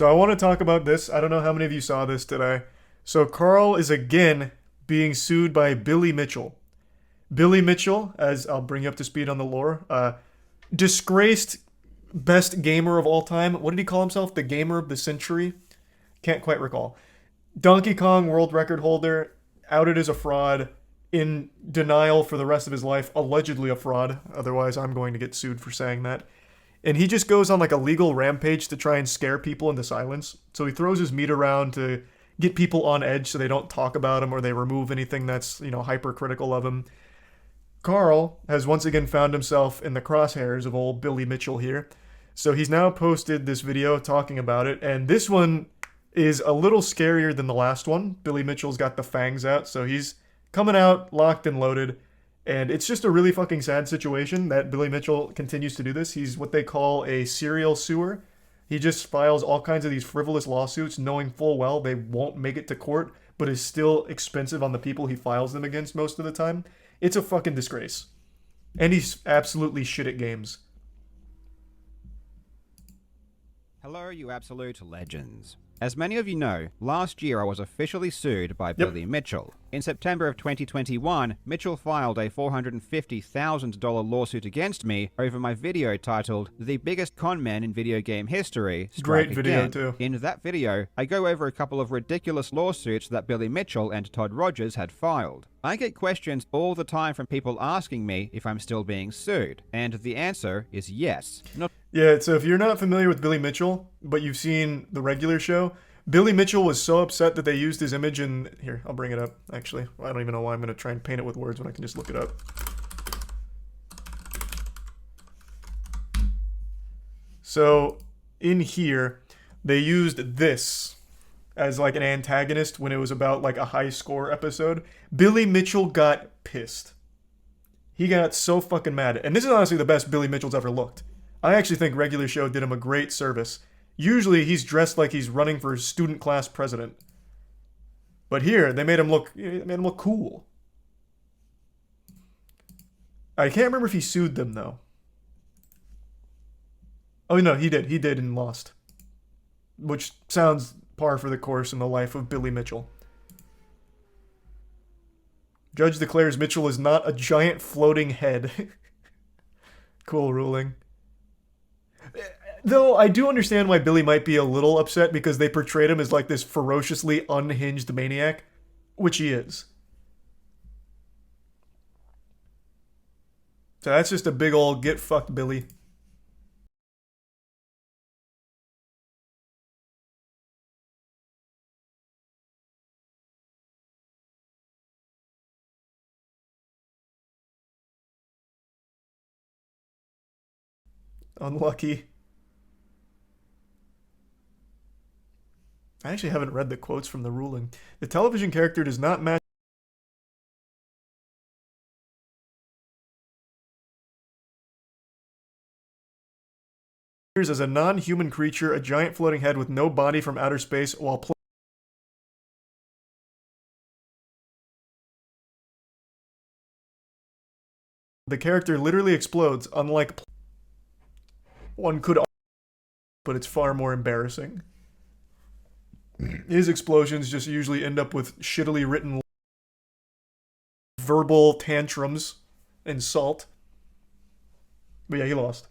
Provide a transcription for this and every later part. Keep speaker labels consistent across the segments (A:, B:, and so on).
A: So I want to talk about this. I don't know how many of you saw this today. So Karl is again being sued by Billy Mitchell. Billy Mitchell, as I'll bring you up to speed on the lore, disgraced best gamer of all time. What did he call himself? The gamer of the century? Can't quite recall. Donkey Kong world record holder, outed as a fraud, in denial for the rest of his life, allegedly a fraud. Otherwise, I'm going to get sued for saying that. And he just goes on like a legal rampage to try and scare people into silence. So he throws his meat around to get people on edge so they don't talk about him or they remove anything that's, hypercritical of him. Karl has once again found himself in the crosshairs of old Billy Mitchell here. So he's now posted this video talking about it, and this one is a little scarier than the last one. Billy Mitchell's got the fangs out, so he's coming out locked and loaded. And it's just a really fucking sad situation that Billy Mitchell continues to do this. He's what they call a serial suer. He just files all kinds of these frivolous lawsuits knowing full well they won't make it to court, but is still expensive on the people he files them against most of the time. It's a fucking disgrace. And he's absolutely shit at games.
B: Hello, you absolute legends. As many of you know, last year I was officially sued by Billy Mitchell. In September of 2021, Mitchell filed a $450,000 lawsuit against me over my video titled "The Biggest Con Men in Video Game History Strike
A: Great video,
B: Again."
A: too.
B: In that video, I go over a couple of ridiculous lawsuits that Billy Mitchell and Todd Rogers had filed. I get questions all the time from people asking me if I'm still being sued, and the answer is yes.
A: Yeah, so if you're not familiar with Billy Mitchell, but you've seen the regular show, Billy Mitchell was so upset that they used his image in... Here, I'll bring it up, actually. I don't even know why I'm going to try and paint it with words when I can just look it up. So, in here, they used this as like an antagonist when it was about like a high score episode. Billy Mitchell got pissed. He got so fucking mad. And this is honestly the best Billy Mitchell's ever looked. I actually think regular show did him a great service. Usually he's dressed like he's running for student class president. But here, they made him look cool. I can't remember if he sued them though. Oh no, he did. He did and lost. Which sounds par for the course in the life of Billy Mitchell. Judge declares Mitchell is not a giant floating head. Cool ruling. Though I do understand why Billy might be a little upset because they portrayed him as like this ferociously unhinged maniac, which he is. So that's just a big ol' get fucked Billy. Unlucky. I actually haven't read the quotes from the ruling. The television character does not match as a non-human creature, a giant floating head with no body from outer space while the character literally explodes, unlike one could, but it's far more embarrassing. His explosions just usually end up with shittily written verbal tantrums and salt. But yeah, he lost.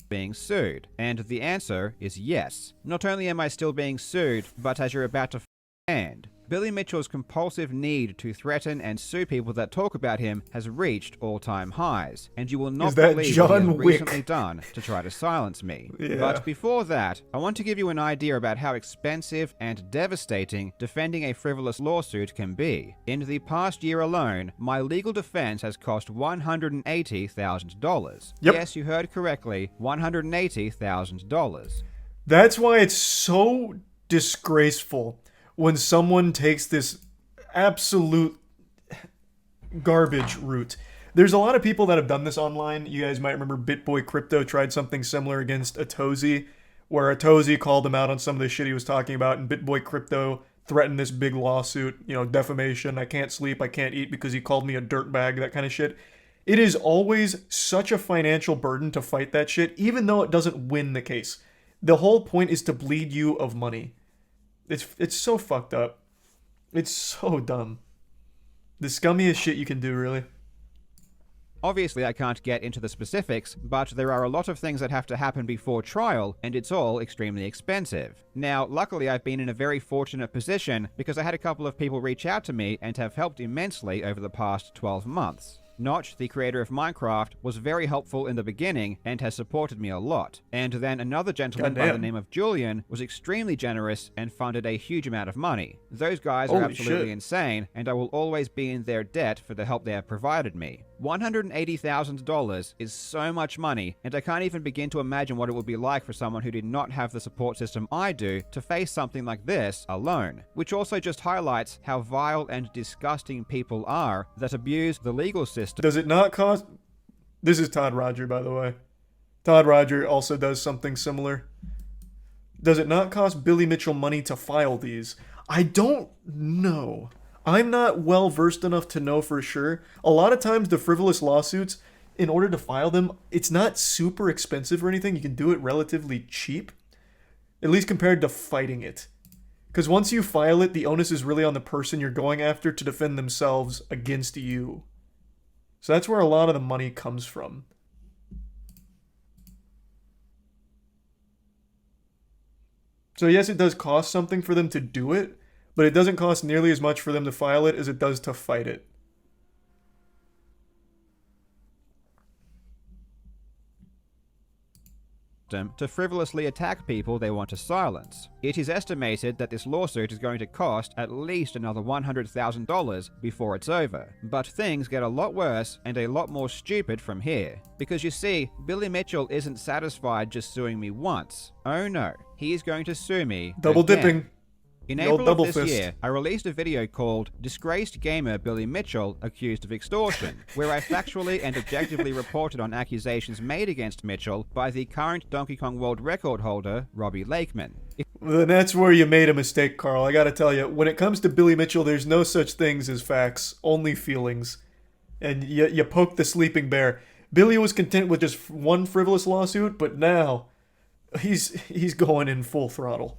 B: Being sued, and the answer is yes. Not only am I still being sued, but as you're about to understand, Billy Mitchell's compulsive need to threaten and sue people that talk about him has reached all-time highs, and you will not believe what he has recently done to try to silence me.
A: Yeah.
B: But before that, I want to give you an idea about how expensive and devastating defending a frivolous lawsuit can be. In the past year alone, my legal defense has cost $180,000.
A: Yep.
B: Yes, you heard correctly, $180,000.
A: That's why it's so disgraceful when someone takes this absolute garbage route. There's a lot of people that have done this online. You guys might remember BitBoy Crypto tried something similar against Atozy, where Atozy called him out on some of the shit he was talking about, and BitBoy Crypto threatened this big lawsuit, defamation, I can't sleep, I can't eat because he called me a dirtbag, that kind of shit. It is always such a financial burden to fight that shit, even though it doesn't win the case. The whole point is to bleed you of money. It's so fucked up. It's so dumb. The scummiest shit you can do, really.
B: Obviously, I can't get into the specifics, but there are a lot of things that have to happen before trial, and it's all extremely expensive. Now, luckily, I've been in a very fortunate position because I had a couple of people reach out to me and have helped immensely over the past 12 months. Notch, the creator of Minecraft, was very helpful in the beginning and has supported me a lot. And then another gentleman by the name of Julian was extremely generous and funded a huge amount of money. Those guys are absolutely insane, and I will always be in their debt for the help they have provided me. $180,000 is so much money, and I can't even begin to imagine what it would be like for someone who did not have the support system I do to face something like this alone. Which also just highlights how vile and disgusting people are that abuse the legal system.
A: Does it not cost... This is Todd Roger, by the way. Todd Roger also does something similar. Does it not cost Billy Mitchell money to file these? I don't know. I'm not well versed enough to know for sure. A lot of times the frivolous lawsuits, in order to file them, it's not super expensive or anything. You can do it relatively cheap, at least compared to fighting it. Because once you file it, the onus is really on the person you're going after to defend themselves against you. So that's where a lot of the money comes from. So yes, it does cost something for them to do it, but it doesn't cost nearly as much for them to file it as it does to fight it.
B: To frivolously attack people they want to silence. It is estimated that this lawsuit is going to cost at least another $100,000 before it's over. But things get a lot worse and a lot more stupid from here. Because you see, Billy Mitchell isn't satisfied just suing me once. Oh no, he is going to sue me
A: Double
B: again.
A: dipping.
B: In April of this year, I released a video called Disgraced Gamer Billy Mitchell Accused of Extortion, where I factually and objectively reported on accusations made against Mitchell by the current Donkey Kong World Record holder, Robbie Lakeman.
A: Then that's where you made a mistake, Carl. I gotta tell you, when it comes to Billy Mitchell, there's no such things as facts, only feelings. And you poke the sleeping bear. Billy was content with just one frivolous lawsuit, but now he's going in full throttle.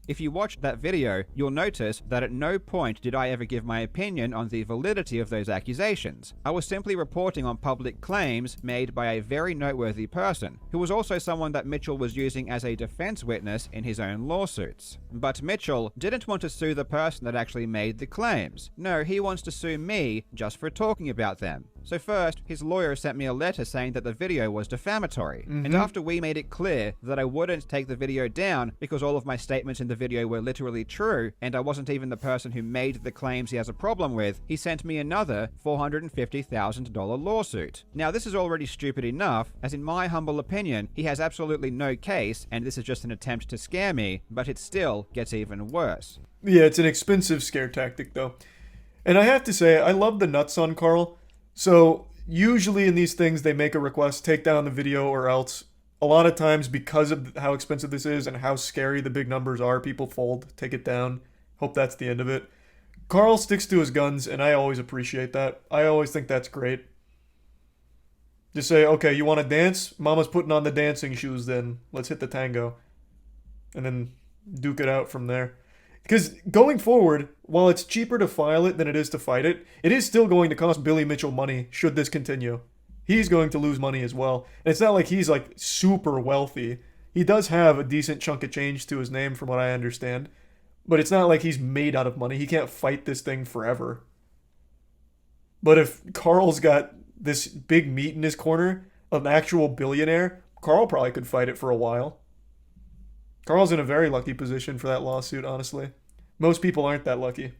B: If you watched that video, you'll notice that at no point did I ever give my opinion on the validity of those accusations. I was simply reporting on public claims made by a very noteworthy person, who was also someone that Mitchell was using as a defense witness in his own lawsuits. But Mitchell didn't want to sue the person that actually made the claims. No, he wants to sue me just for talking about them. So first, his lawyer sent me a letter saying that the video was defamatory. And after we made it clear that I wouldn't take the video down because all of my statements in the video were literally true, and I wasn't even the person who made the claims he has a problem with, he sent me another $450,000 lawsuit. Now this is already stupid enough, as in my humble opinion, he has absolutely no case, and this is just an attempt to scare me, but it still gets even worse.
A: Yeah, it's an expensive scare tactic though. And I have to say, I love the nuts on Carl. So, usually in these things, they make a request, take down the video or else. A lot of times, because of how expensive this is and how scary the big numbers are, people fold, take it down. Hope that's the end of it. Carl sticks to his guns, and I always appreciate that. I always think that's great. Just say, okay, you want to dance? Mama's putting on the dancing shoes then. Let's hit the tango. And then duke it out from there. Because going forward, while it's cheaper to file it than it is to fight it, it is still going to cost Billy Mitchell money should this continue. He's going to lose money as well. And it's not like he's like super wealthy. He does have a decent chunk of change to his name from what I understand. But it's not like he's made out of money. He can't fight this thing forever. But if Carl's got this big meat in his corner, an actual billionaire, Carl probably could fight it for a while. Carl's in a very lucky position for that lawsuit, honestly. Most people aren't that lucky.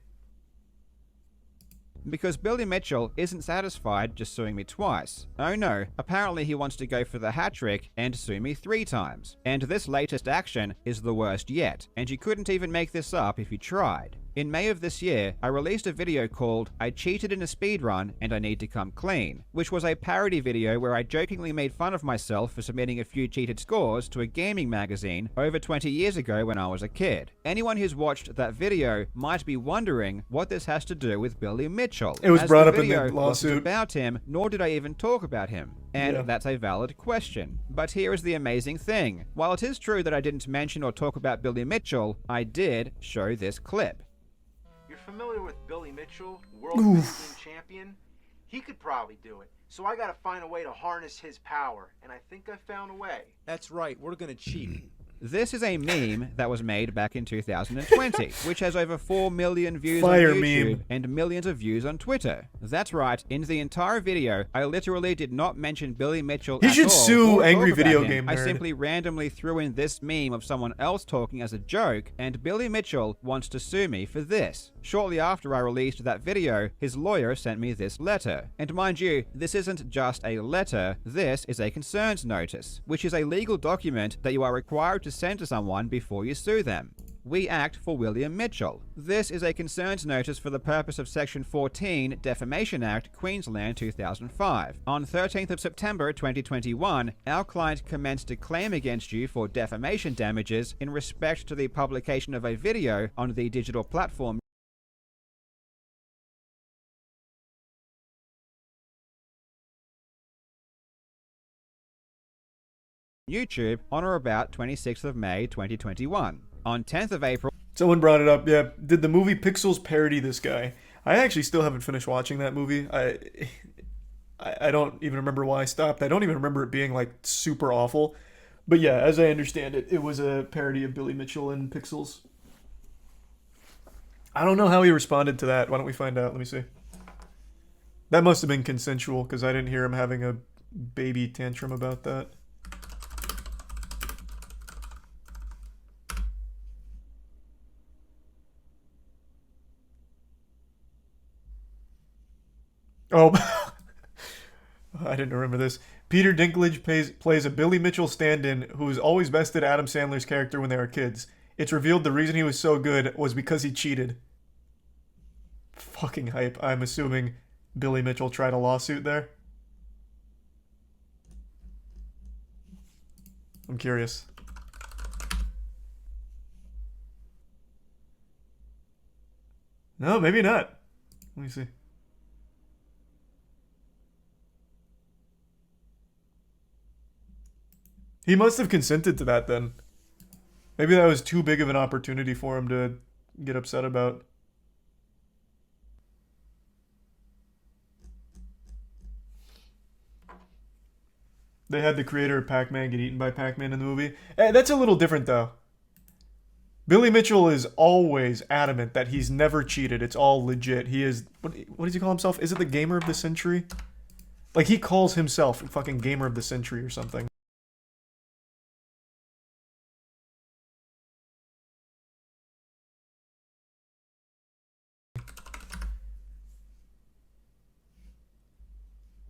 B: Because Billy Mitchell isn't satisfied just suing me twice. Oh no, apparently he wants to go for the hat trick and sue me 3 times. And this latest action is the worst yet, and you couldn't even make this up if you tried. In May of this year, I released a video called I Cheated in a Speedrun and I Need to Come Clean, which was a parody video where I jokingly made fun of myself for submitting a few cheated scores to a gaming magazine over 20 years ago when I was a kid. Anyone who's watched that video might be wondering what this has to do with Billy Mitchell.
A: It was
B: as
A: brought
B: the
A: up in the
B: video
A: lawsuit.
B: wasn't about him, nor did I even talk about him. And
A: Yeah.
B: that's a valid question. But here is the amazing thing. While it is true that I didn't mention or talk about Billy Mitchell, I did show this clip.
C: You're familiar with Billy Mitchell, world video game champion? He could probably do it. So I gotta find a way to harness his power, and I think I found a way.
D: That's right, we're gonna cheat.
B: This is a meme that was made back in 2020, which has over 4 million views
A: Fire
B: on YouTube
A: meme.
B: and millions of views on Twitter. That's right, in the entire video, I literally did not mention Billy Mitchell
A: He
B: at
A: should
B: all
A: sue
B: or talk
A: Angry
B: about
A: Video
B: him.
A: Game
B: I
A: Nerd.
B: simply randomly threw in this meme of someone else talking as a joke, and Billy Mitchell wants to sue me for this. Shortly after I released that video, his lawyer sent me this letter. And mind you, this isn't just a letter, this is a concerns notice, which is a legal document that you are required to send to someone before you sue them. We act for William Mitchell. This is a concerns notice for the purpose of Section 14, Defamation Act, Queensland 2005. On 13th of September 2021, our client commenced a claim against you for defamation damages in respect to the publication of a video on the digital platform YouTube on or about 26th of May 2021. On 10th of April,
A: Someone brought it up. Yeah, did the movie Pixels parody this guy? I actually still haven't finished watching that movie. I don't even remember why I stopped. I don't even remember it being like super awful. But yeah, as I understand it, it was a parody of Billy Mitchell and Pixels. I don't know how he responded to that. Why don't we find out? Let me see. That must have been consensual because I didn't hear him having a baby tantrum about that. Oh, I didn't remember this. Peter Dinklage plays a Billy Mitchell stand-in who's always bested Adam Sandler's character when they were kids. It's revealed the reason he was so good was because he cheated. Fucking hype. I'm assuming Billy Mitchell tried a lawsuit there. I'm curious. No, maybe not. Let me see. He must have consented to that then. Maybe that was too big of an opportunity for him to get upset about. They had the creator of Pac-Man get eaten by Pac-Man in the movie. That's a little different though. Billy Mitchell is always adamant that he's never cheated. It's all legit. He is... What does he call himself? Is it the Gamer of the Century? Like, he calls himself fucking Gamer of the Century or something.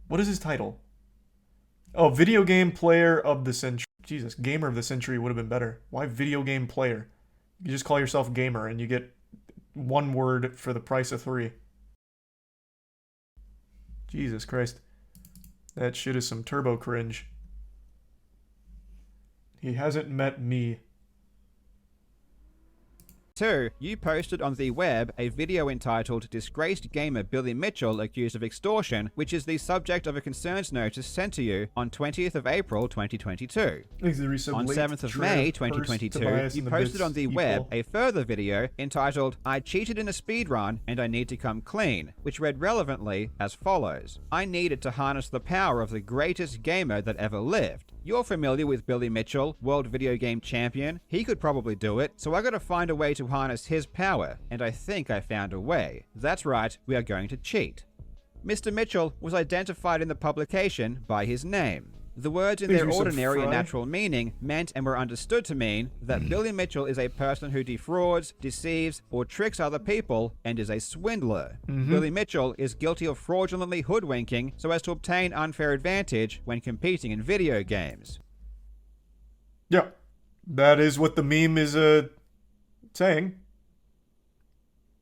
A: What is his title? Oh, Video Game Player of the Century. Jesus, Gamer of the Century would have been better. Why Video Game Player? You just call yourself Gamer and you get one word for the price of 3. Jesus Christ. That shit is some turbo cringe. He hasn't met me.
B: 2. You posted on the web a video entitled Disgraced Gamer Billy Mitchell Accused of Extortion, which is the subject of a concerns notice sent to you on 20th of April 2022. On 7th of May 2022, you posted on the web a further video entitled I Cheated in a Speedrun and I Need to Come Clean, which read relevantly as follows. I needed to harness the power of the greatest gamer that ever lived. You're familiar with Billy Mitchell, world video game champion. He could probably do it, so I gotta find a way to harness his power, and I think I found a way. That's right, we are going to cheat. Mr. Mitchell was identified in the publication by his name. The words in their ordinary and natural meaning meant and were understood to mean that Billy Mitchell is a person who defrauds, deceives, or tricks other people and is a swindler. Billy Mitchell is guilty of fraudulently hoodwinking so as to obtain unfair advantage when competing in video games.
A: Yeah, that is what the meme is saying.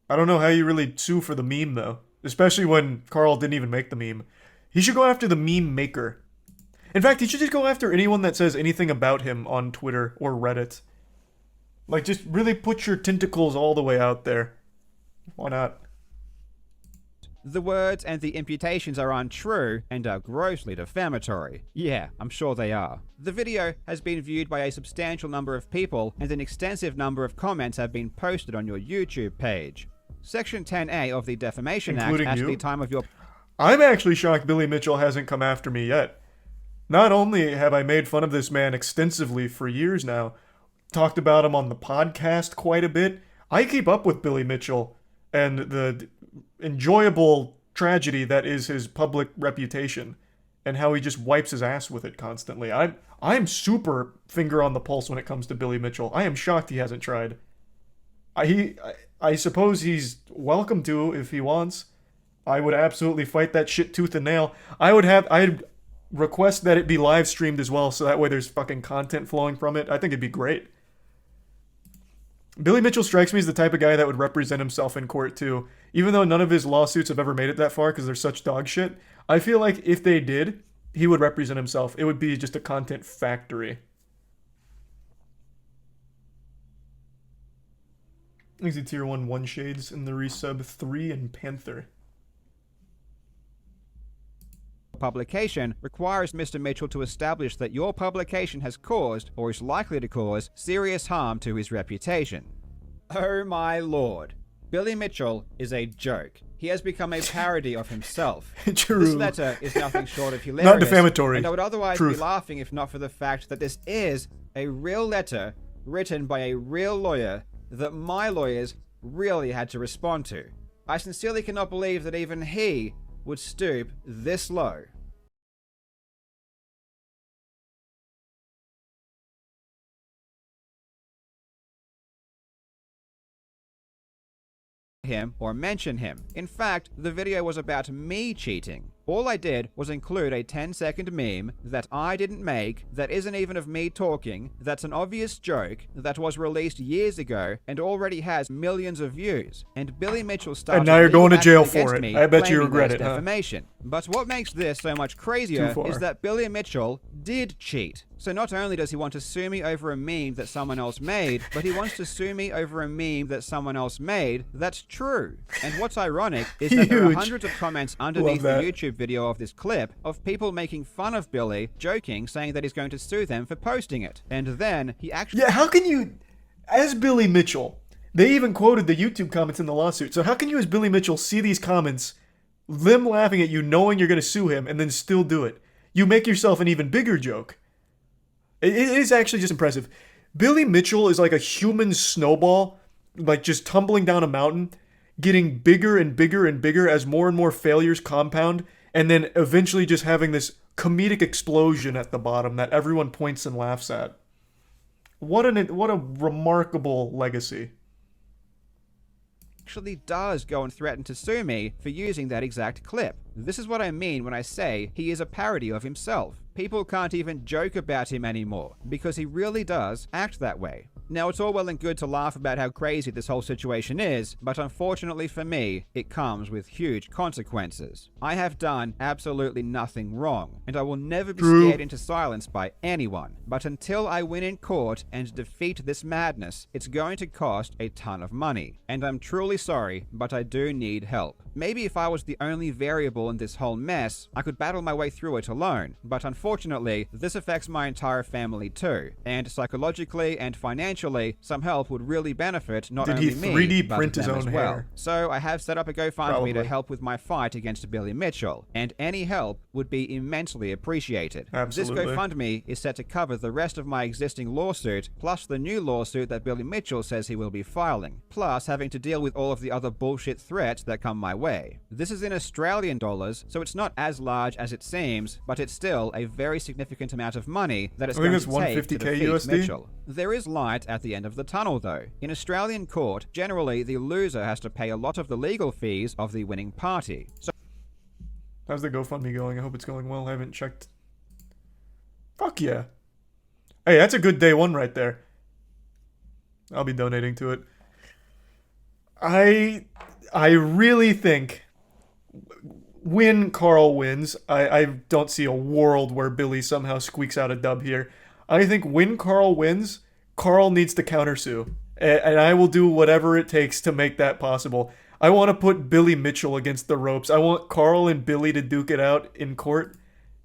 A: I don't know how you really sue for the meme, though. Especially when Karl didn't even make the meme. He should go after the meme maker. In fact, he should just go after anyone that says anything about him on Twitter or Reddit. Like, just really put your tentacles all the way out there. Why not?
B: The words and the imputations are untrue and are grossly defamatory. Yeah, I'm sure they are. The video has been viewed by a substantial number of people, and an extensive number of comments have been posted on your YouTube page. Section 10A of the Defamation
A: Including
B: Act at
A: you?
B: the time of your...
A: I'm actually shocked Billy Mitchell hasn't come after me yet. Not only have I made fun of this man extensively for years now, talked about him on the podcast quite a bit, I keep up with Billy Mitchell and the enjoyable tragedy that is his public reputation and how he just wipes his ass with it constantly. I'm super finger on the pulse when it comes to Billy Mitchell. I am shocked he hasn't tried. I suppose he's welcome to if he wants. I would absolutely fight that shit tooth and nail. I'd request that it be live streamed as well, so that way there's fucking content flowing from it. I think it'd be great. Billy Mitchell strikes me as the type of guy that would represent himself in court too. Even though none of his lawsuits have ever made it that far because they're such dog shit, I feel like if they did, he would represent himself. It would be just a content factory. Easy tier 1 shades in the resub 3 and Panther.
B: publication requires Mr. Mitchell to establish that your publication has caused, or is likely to cause, serious harm to his reputation. Oh my lord. Billy Mitchell is a joke. He has become a parody of himself.
A: True.
B: This letter is nothing short of hilarious.
A: Not defamatory.
B: And I would otherwise
A: Truth.
B: be laughing if not for the fact that this is a real letter written by a real lawyer that my lawyers really had to respond to. I sincerely cannot believe that even he would stoop this low. Him or mention him. In fact, the video was about me cheating. All I did was include a 10-second meme that I didn't make, that isn't even of me talking, that's an obvious joke, that was released years ago and already has millions of views. And Billy Mitchell started
A: And now you're going to
B: legal
A: jail
B: action
A: for
B: against
A: it.
B: me,
A: I bet you
B: claiming
A: regret
B: there's
A: it, huh?
B: defamation. But what makes this so much crazier
A: Too far.
B: is that Billy Mitchell did cheat. So not only does he want to sue me over a meme that someone else made, but he wants to sue me over a meme that someone else made that's true. And what's ironic is that there are
A: Huge.
B: hundreds of comments underneath the
A: that.
B: YouTube video of this clip of people making fun of Billy, joking, saying that he's going to sue them for posting it. And then he actually...
A: Yeah, how can you, as Billy Mitchell, they even quoted the YouTube comments in the lawsuit. So how can you, as Billy Mitchell, see these comments, them laughing at you, knowing you're going to sue him, and then still do it? You make yourself an even bigger joke. It is actually just impressive. Billy Mitchell is like a human snowball, like just tumbling down a mountain, getting bigger and bigger and bigger as more and more failures compound, and then eventually just having this comedic explosion at the bottom that everyone points and laughs at. What a remarkable legacy.
B: actually does go and threaten to sue me for using that exact clip. This is what I mean when I say he is a parody of himself. People can't even joke about him anymore, because he really does act that way. Now, it's all well and good to laugh about how crazy this whole situation is, but unfortunately for me, it comes with huge consequences. I have done absolutely nothing wrong, and I will never be
A: True.
B: scared into silence by anyone. But until I win in court and defeat this madness, it's going to cost a ton of money. And I'm truly sorry, but I do need help. Maybe if I was the only variable in this whole mess, I could battle my way through it alone. But unfortunately, this affects my entire family too. And psychologically and financially, some help would really benefit not
A: Did
B: only
A: he
B: me,
A: 3D
B: but
A: print his
B: them as
A: own
B: well.
A: hair?
B: So I have set up a GoFundMe
A: Probably.
B: to help with my fight against Billy Mitchell. And any help would be immensely appreciated.
A: Absolutely.
B: This GoFundMe is set to cover the rest of my existing lawsuit, plus the new lawsuit that Billy Mitchell says he will be filing, plus having to deal with all of the other bullshit threats that come my way. This is in Australian dollars, so it's not as large as it seems, but it's still a very significant amount of money that it's
A: I think
B: going
A: it's
B: to take to
A: 150K
B: defeat
A: USD.
B: Mitchell. There is light at the end of the tunnel, though. In Australian court, generally the loser has to pay a lot of the legal fees of the winning party. So
A: How's the GoFundMe going? I hope it's going well. I haven't checked. Fuck yeah. Hey, that's a good day one right there. I'll be donating to it. I really think when Karl wins, I don't see a world where Billy somehow squeaks out a dub here. I think when Karl wins, Karl needs to countersue. And I will do whatever it takes to make that possible. I want to put Billy Mitchell against the ropes. I want Karl and Billy to duke it out in court.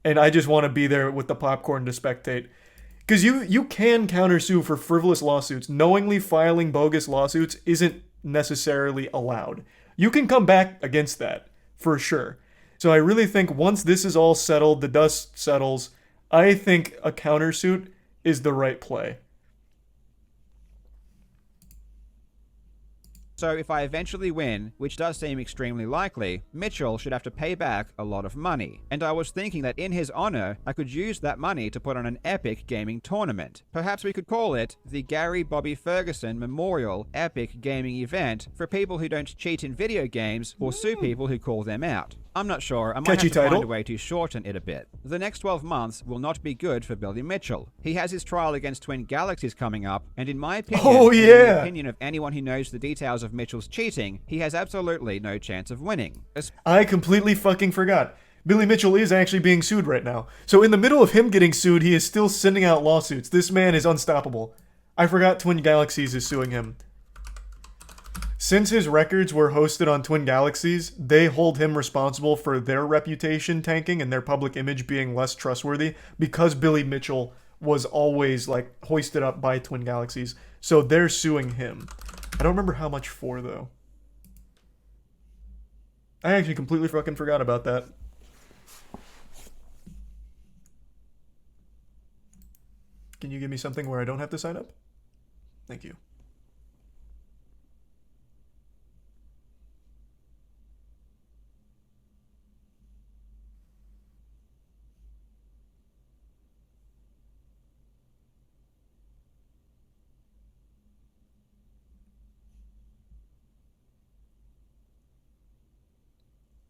A: And I just want to be there with the popcorn to spectate. Because you can countersue for frivolous lawsuits. Knowingly filing bogus lawsuits isn't necessarily allowed. You can come back against that, for sure. So I really think once this is all settled, the dust settles, I think a countersuit is the right play.
B: So if I eventually win, which does seem extremely likely, Mitchell should have to pay back a lot of money. And I was thinking that in his honor, I could use that money to put on an epic gaming tournament. Perhaps we could call it the Gary Bobby Ferguson Memorial Epic Gaming Event for people who don't cheat in video games or sue people who call them out. I'm not sure, I might
A: Catchy
B: have to
A: title.
B: find a way to shorten it a bit. The next 12 months will not be good for Billy Mitchell. He has his trial against Twin Galaxies coming up, and in my opinion,
A: Oh,
B: and in
A: yeah.
B: the opinion of anyone who knows the details of Mitchell's cheating, he has absolutely no chance of winning.
A: I completely fucking forgot. Billy Mitchell is actually being sued right now. So in the middle of him getting sued, he is still sending out lawsuits. This man is unstoppable. I forgot Twin Galaxies is suing him. Since his records were hosted on Twin Galaxies, they hold him responsible for their reputation tanking and their public image being less trustworthy because Billy Mitchell was always like hoisted up by Twin Galaxies. So they're suing him. I don't remember how much for though. I actually completely fucking forgot about that. Can you give me something where I don't have to sign up? Thank you.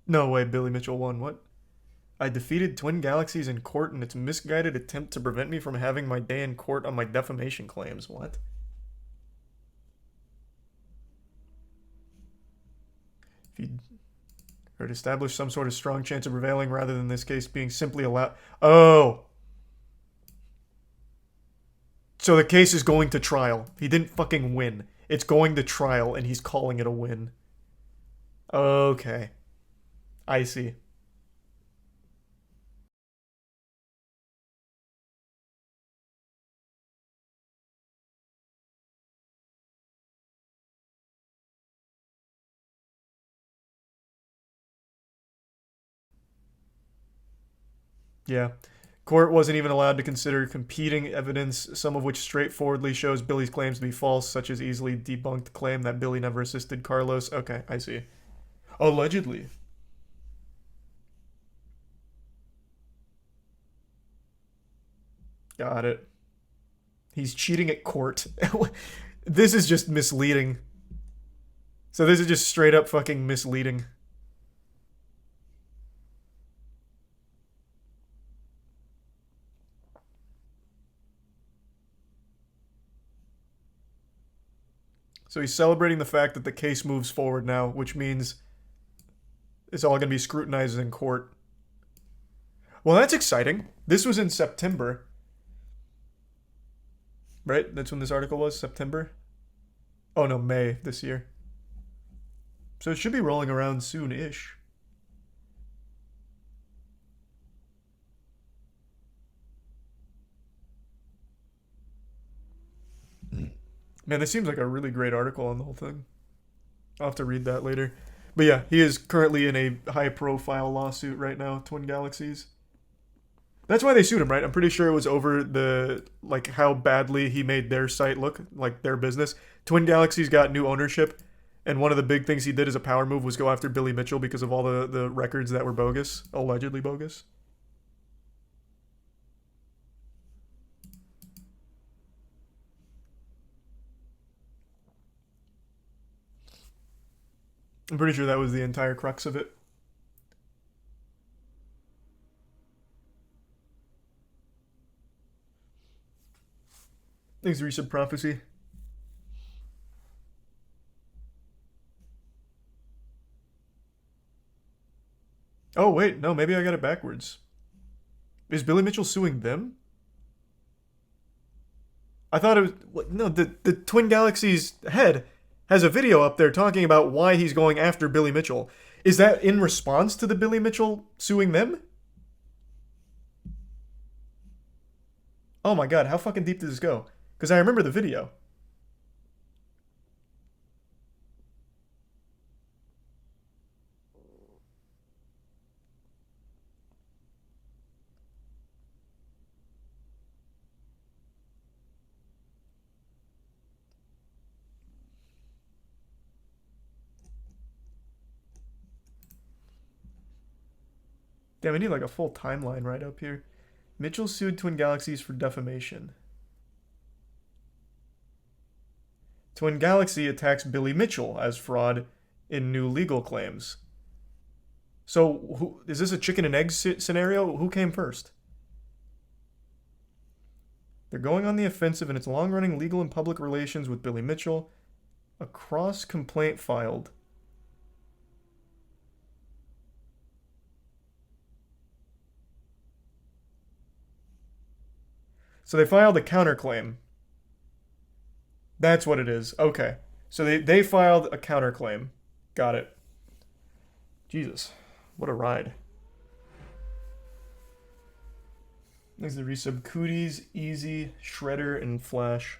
A: No way, Billy Mitchell won. What? I defeated Twin Galaxies in court in its misguided attempt to prevent me from having my day in court on my defamation claims. What? If you had established some sort of strong chance of prevailing rather than this case being simply allowed. Oh! So the case is going to trial. He didn't fucking win. It's going to trial and he's calling it a win. Okay. I see. Yeah. Court wasn't even allowed to consider competing evidence, some of which straightforwardly shows Billy's claims to be false, such as easily debunked claim that Billy never assisted Carlos. Okay, I see. Allegedly. Got it. He's cheating at court. This is just misleading. So this is just straight up fucking misleading. So he's celebrating the fact that the case moves forward now, which means it's all going to be scrutinized in court. Well, that's exciting. This was in September. Right? That's when this article was? September? Oh no, May this year. So it should be rolling around soon-ish. Man, this seems like a really great article on the whole thing. I'll have to read that later. But yeah, he is currently in a high-profile lawsuit right now, Twin Galaxies. That's why they sued him, right? I'm pretty sure it was over the, like, how badly he made their site look, like their business. Twin Galaxies got new ownership, and one of the big things he did as a power move was go after Billy Mitchell because of all the records that were bogus, allegedly bogus. I'm pretty sure that was the entire crux of it. Thanks, Recent Prophecy. wait, no, maybe I got it backwards. Is Billy Mitchell suing them? I thought it was... No, the Twin Galaxies head has a video up there talking about why he's going after Billy Mitchell. Is that in response to the Billy Mitchell suing them? Oh my god, how fucking deep does this go? Because I remember the video. Damn, we need like a full timeline right up here. Mitchell sued Twin Galaxies for defamation. Twin Galaxy attacks Billy Mitchell as fraud in new legal claims. So, is this a chicken and egg scenario? Who came first? They're going on the offensive in its long-running legal and public relations with Billy Mitchell. A cross-complaint filed. So they filed a counterclaim. That's what it is. Okay. So they filed a counterclaim. Got it. Jesus. What a ride. Thanks to the resub. Cooties, Easy, Shredder, and Flash.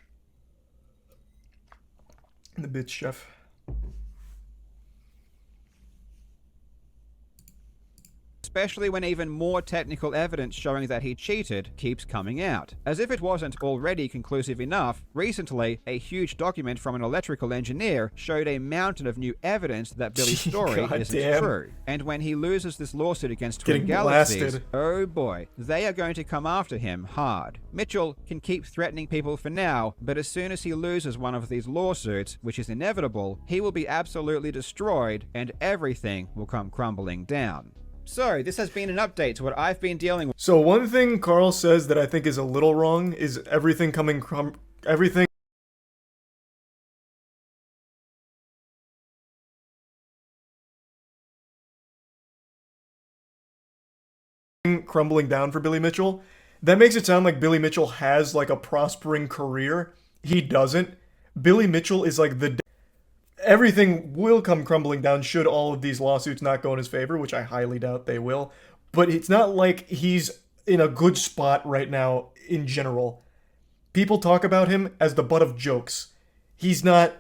A: And the bitch chef.
B: Especially when even more technical evidence showing that he cheated keeps coming out. As if it wasn't already conclusive enough, recently, a huge document from an electrical engineer showed a mountain of new evidence that Billy's story isn't true. And when he loses this lawsuit against Twin Galaxies, oh boy, they are going to come after him hard. Mitchell can keep threatening people for now, but as soon as he loses one of these lawsuits, which is inevitable, he will be absolutely destroyed and everything will come crumbling down. So, this has been an update to what I've been dealing with.
A: So one thing Karl says that I think is a little wrong is everything crumbling down for Billy Mitchell. That makes it sound like Billy Mitchell has like a prospering career. He doesn't. Billy Mitchell is like the... Everything will come crumbling down should all of these lawsuits not go in his favor, which I highly doubt they will. But it's not like he's in a good spot right now in general. People talk about him as the butt of jokes. He's not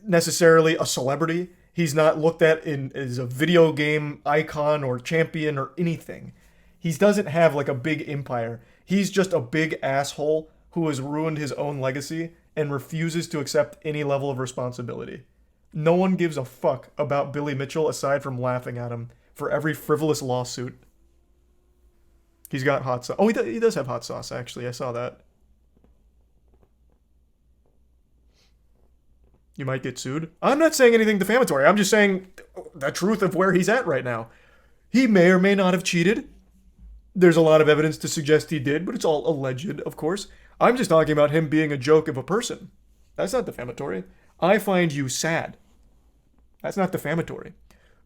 A: necessarily a celebrity. He's not looked at as a video game icon or champion or anything. He doesn't have like a big empire. He's just a big asshole who has ruined his own legacy and refuses to accept any level of responsibility. No one gives a fuck about Billy Mitchell aside from laughing at him for every frivolous lawsuit. He's got hot sauce. Oh, he does have hot sauce, actually. I saw that. You might get sued. I'm not saying anything defamatory. I'm just saying the truth of where he's at right now. He may or may not have cheated. There's a lot of evidence to suggest he did, but it's all alleged, of course. I'm just talking about him being a joke of a person. That's not defamatory. I find you sad. That's not defamatory.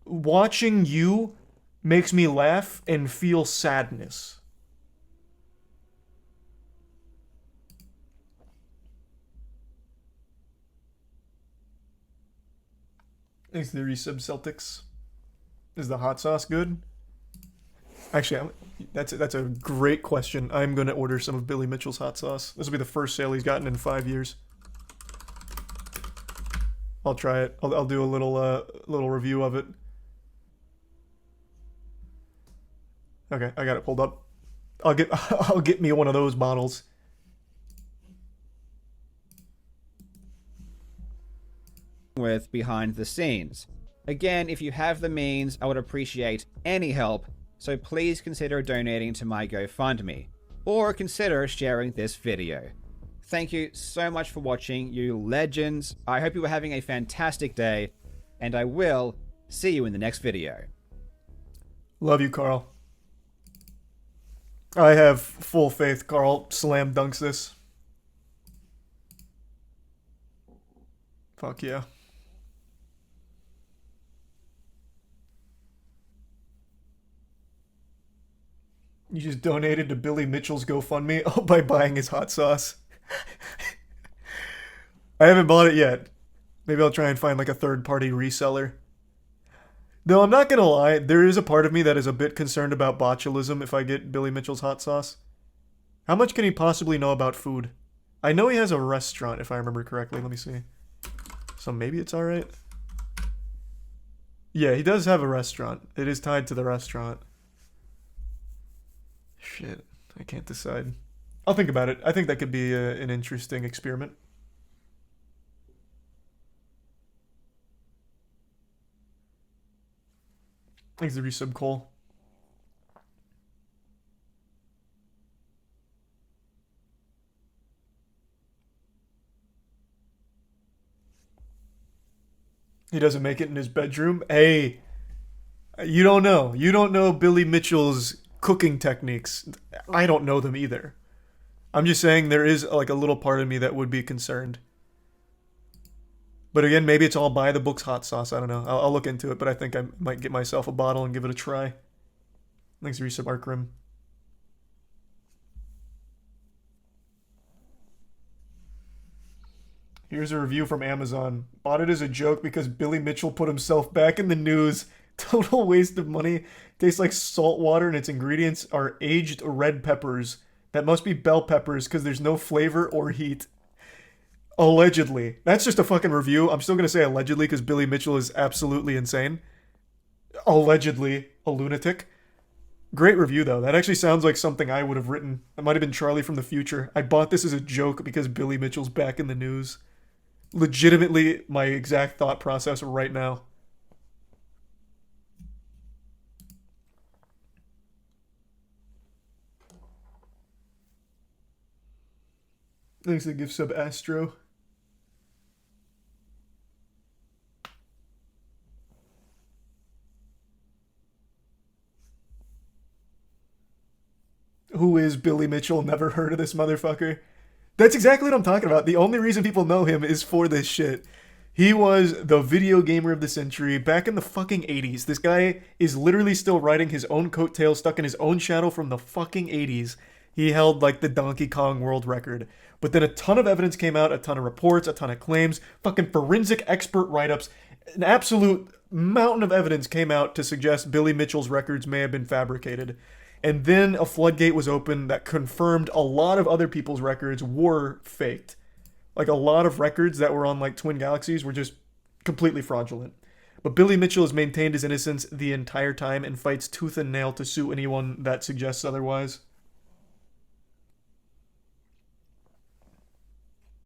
A: Watching you makes me laugh and feel sadness. Thanks to the resub Celtics. Is the hot sauce good? Actually, that's a great question. I'm going to order some of Billy Mitchell's hot sauce. This will be the first sale he's gotten in 5 years. I'll try it. I'll do a little review of it. Okay, I got it pulled up. I'll get me one of those bottles.
B: With behind the scenes. Again, if you have the means, I would appreciate any help, so please consider donating to my GoFundMe, or consider sharing this video. Thank you so much for watching, you legends. I hope you are having a fantastic day, and I will see you in the next video.
A: Love you, Karl. I have full faith Karl slam dunks this. Fuck yeah. You just donated to Billy Mitchell's GoFundMe by buying his hot sauce. I haven't bought it yet. Maybe I'll try and find like a third-party reseller. Though I'm not gonna lie, there is a part of me that is a bit concerned about botulism if I get Billy Mitchell's hot sauce. How much can he possibly know about food? I know he has a restaurant, if I remember correctly. Let me see. So maybe it's alright. Yeah, he does have a restaurant. It is tied to the restaurant. Shit, I can't decide. I'll think about it. I think that could be an interesting experiment. Thanks to resub Cole. He doesn't make it in his bedroom. Hey, you don't know. You don't know Billy Mitchell's cooking techniques. I don't know them either. I'm just saying there is like a little part of me that would be concerned. But again, maybe it's all by the book's hot sauce. I don't know. I'll look into it, but I think I might get myself a bottle and give it a try. Thanks, Resub Arkrim. Here's a review from Amazon. Bought it as a joke because Billy Mitchell put himself back in the news. Total waste of money. Tastes like salt water and its ingredients are aged red peppers. That must be bell peppers because there's no flavor or heat. Allegedly. That's just a fucking review. I'm still going to say allegedly because Billy Mitchell is absolutely insane. Allegedly a lunatic. Great review, though. That actually sounds like something I would have written. It might have been Charlie from the future. I bought this as a joke because Billy Mitchell's back in the news. Legitimately my exact thought process right now. Thanks to gift sub Astro. Who is Billy Mitchell? Never heard of this motherfucker. That's exactly what I'm talking about. The only reason people know him is for this shit. He was the video gamer of the century back in the fucking 80s. This guy is literally still riding his own coattails, stuck in his own shadow from the fucking 80s. He held like the Donkey Kong world record. But then a ton of evidence came out, a ton of reports, a ton of claims, fucking forensic expert write-ups. An absolute mountain of evidence came out to suggest Billy Mitchell's records may have been fabricated. And then a floodgate was opened that confirmed a lot of other people's records were faked. Like a lot of records that were on like Twin Galaxies were just completely fraudulent. But Billy Mitchell has maintained his innocence the entire time and fights tooth and nail to sue anyone that suggests otherwise.